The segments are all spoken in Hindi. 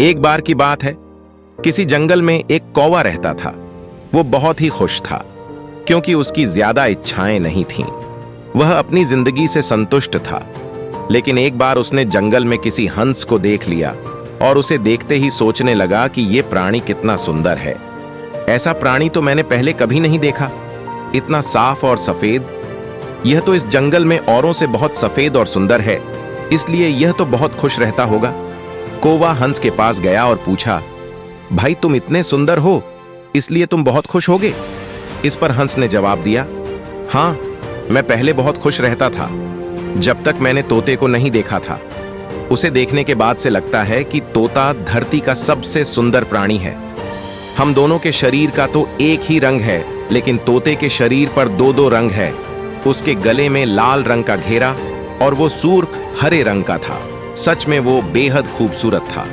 एक बार की बात है, किसी जंगल में एक कौवा रहता था। वो बहुत ही खुश था क्योंकि उसकी ज्यादा इच्छाएं नहीं थीं। वह अपनी जिंदगी से संतुष्ट था। लेकिन एक बार उसने जंगल में किसी हंस को देख लिया और उसे देखते ही सोचने लगा कि यह प्राणी कितना सुंदर है। ऐसा प्राणी तो मैंने पहले कभी नहीं देखा, इतना साफ और सफेद। यह तो इस जंगल में औरों से बहुत सफेद और सुंदर है, इसलिए यह तो बहुत खुश रहता होगा। कौवा हंस के पास गया और पूछा, भाई तुम इतने सुंदर हो, इसलिए तुम बहुत खुश होगे? इस पर हंस ने जवाब दिया, हाँ, मैं पहले बहुत खुश रहता था जब तक मैंने तोते को नहीं देखा था। उसे देखने के बाद से लगता है कि तोता धरती का सबसे सुंदर प्राणी है। हम दोनों के शरीर का तो एक ही रंग है, लेकिन तोते के शरीर पर दो दो रंग है। उसके गले में लाल रंग का घेरा और वो सूर्ख हरे रंग का था। सच में वो बेहद खूबसूरत था।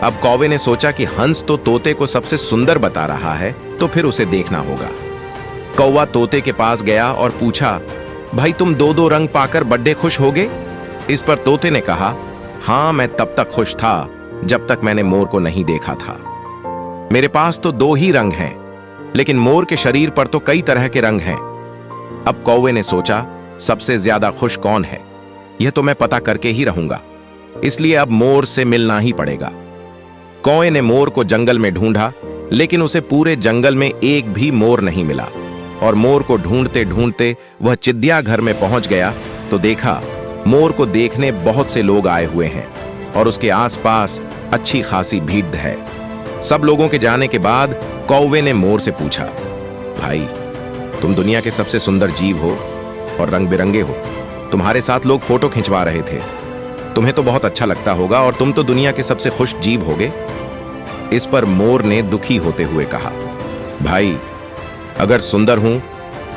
अब कौवे ने सोचा कि हंस तो तोते को सबसे सुंदर बता रहा है, तो फिर उसे देखना होगा। कौवा तोते के पास गया और पूछा, भाई तुम दो दो रंग पाकर बड़े खुश होगे? इस पर तोते ने कहा, हाँ, मैं तब तक खुश था जब तक मैंने मोर को नहीं देखा था। मेरे पास तो दो ही रंग हैं, लेकिन मोर के शरीर पर तो कई तरह के रंग हैं। अब कौवे ने सोचा, सबसे ज्यादा खुश कौन है, यह तो मैं पता करके ही रहूंगा, इसलिए अब मोर से मिलना ही पड़ेगा। कौवे ने मोर को जंगल में ढूंढा, लेकिन उसे पूरे जंगल में एक भी मोर नहीं मिला। और मोर को ढूंढते ढूंढते वह चिड़ियाघर में पहुंच गया तो देखा मोर को देखने बहुत से लोग आए हुए हैं और उसके आसपास अच्छी खासी भीड़ है। सब लोगों के जाने के बाद कौवे ने मोर से पूछा, भाई तुम दुनिया के सबसे सुंदर जीव हो और रंग बिरंगे हो। तुम्हारे साथ लोग फोटो खिंचवा रहे थे, तुम्हें तो बहुत अच्छा लगता होगा और तुम तो दुनिया के सबसे खुश जीव होगे। इस पर मोर ने दुखी होते हुए कहा, भाई अगर सुंदर हूं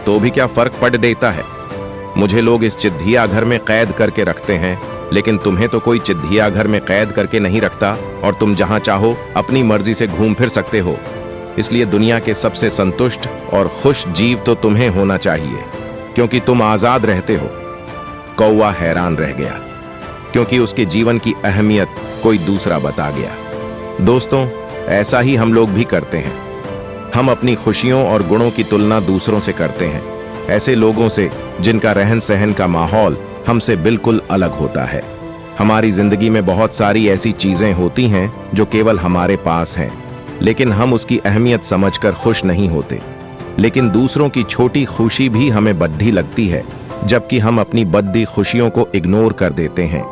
तो भी क्या फर्क पड़ देता है। मुझे लोग इस चिड़ियाघर में कैद करके रखते हैं, लेकिन तुम्हें तो कोई चिड़ियाघर में कैद करके नहीं रखता और तुम जहां चाहो अपनी मर्जी से घूम फिर सकते हो। इसलिए दुनिया के सबसे संतुष्ट और खुश जीव तो तुम्हें होना चाहिए, क्योंकि तुम आजाद रहते हो। कौवा हैरान रह गया, क्योंकि उसके जीवन की अहमियत कोई दूसरा बता गया। दोस्तों, ऐसा ही हम लोग भी करते हैं। हम अपनी खुशियों और गुणों की तुलना दूसरों से करते हैं, ऐसे लोगों से जिनका रहन सहन का माहौल हमसे बिल्कुल अलग होता है। हमारी जिंदगी में बहुत सारी ऐसी चीजें होती हैं जो केवल हमारे पास हैं, लेकिन हम उसकी अहमियत समझकर खुश नहीं होते। लेकिन दूसरों की छोटी खुशी भी हमें बड़ी लगती है, जबकि हम अपनी बड़ी खुशियों को इग्नोर कर देते हैं।